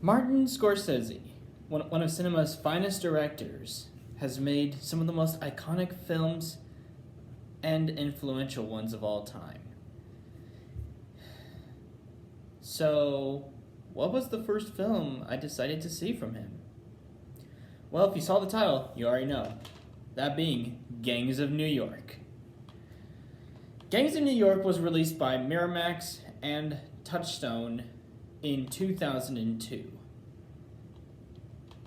Martin Scorsese, one of cinema's finest directors, has made some of the most iconic films and influential ones of all time. So, what was the first film I decided to see from him? Well, if you saw the title, you already know. That being Gangs of New York. Gangs of New York was released by Miramax and Touchstone in 2002.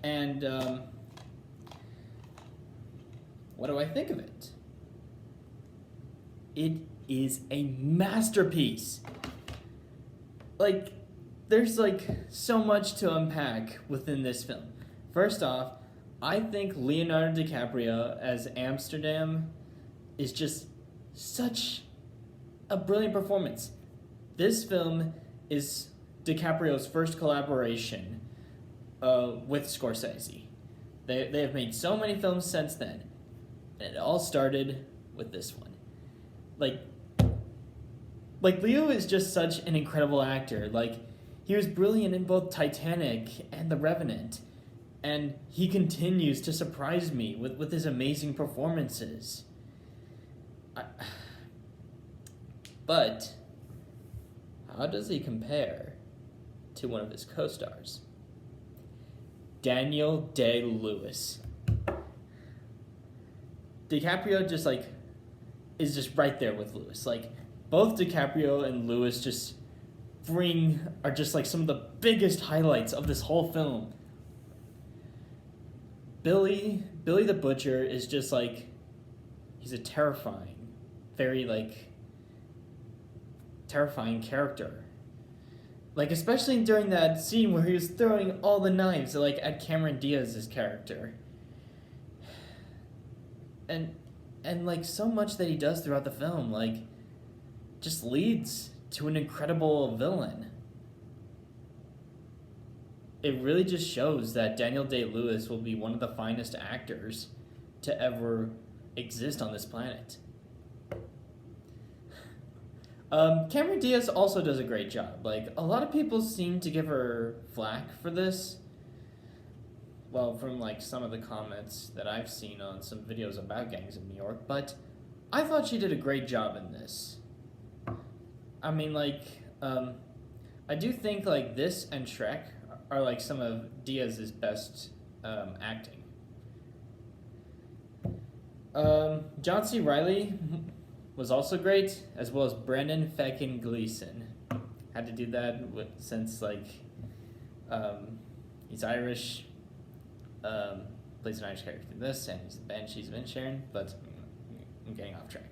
And, what do I think of it? It is a masterpiece. There's so much to unpack within this film. First off, I think Leonardo DiCaprio as Amsterdam is just such a brilliant performance. This film is DiCaprio's first collaboration with Scorsese. They have made so many films since then, and it all started with this one. Leo is just such an incredible actor. He was brilliant in both Titanic and The Revenant, and he continues to surprise me with his amazing performances. But how does he compare to one of his co-stars? Daniel Day-Lewis. DiCaprio is just right there with Lewis. Both DiCaprio and Lewis are just some of the biggest highlights of this whole film. Billy the Butcher is just he's a terrifying, very terrifying character. Especially during that scene where he was throwing all the knives at Cameron Diaz's character. And so much that he does throughout the film, just leads to an incredible villain. It really just shows that Daniel Day-Lewis will be one of the finest actors to ever exist on this planet. Cameron Diaz also does a great job. A lot of people seem to give her flack for this. Well, from some of the comments that I've seen on some videos about Gangs of New York, but I thought she did a great job in this. I mean, I do think this and Shrek are some of Diaz's best acting. John C. Reilly was also great, as well as Brendan Feckin Gleeson. Had to do that since he's Irish. Plays an Irish character in this, and he's the Banshees of Inisherin, but I'm getting off track.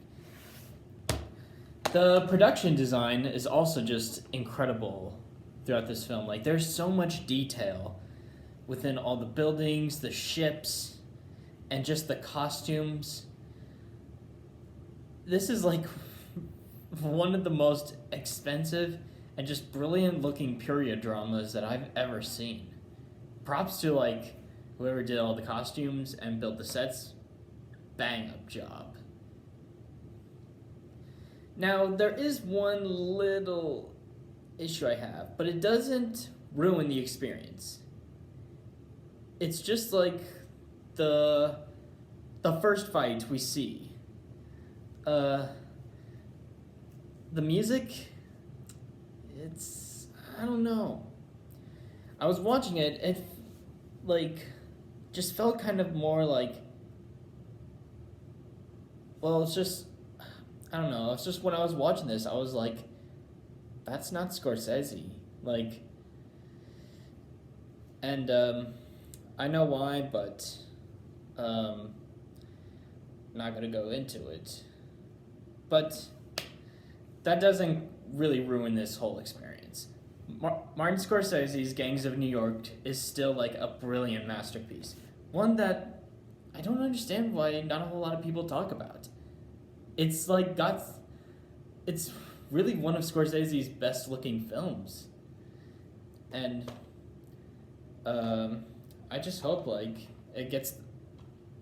The production design is also just incredible throughout this film. There's so much detail within all the buildings, the ships, and just the costumes. This is one of the most expensive and just brilliant looking period dramas that I've ever seen. Props to whoever did all the costumes and built the sets. Bang up job. Now, there is one little issue I have, but it doesn't ruin the experience. It's just the first fight we see. The music, I don't know. I was watching it just felt kind of more well, it's just, I don't know, it's just when I was watching this, I was that's not Scorsese. And I know why, but not gonna go into it. But that doesn't really ruin this whole experience. Martin Scorsese's Gangs of New York is still a brilliant masterpiece. One that I don't understand why not a whole lot of people talk about. It's it's really one of Scorsese's best looking films. And I just hope it gets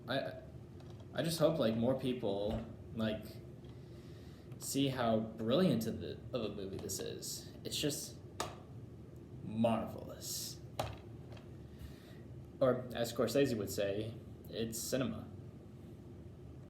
I just hope more people see how brilliant of a movie this is. It's just marvelous. or as Scorsese would say, it's cinema.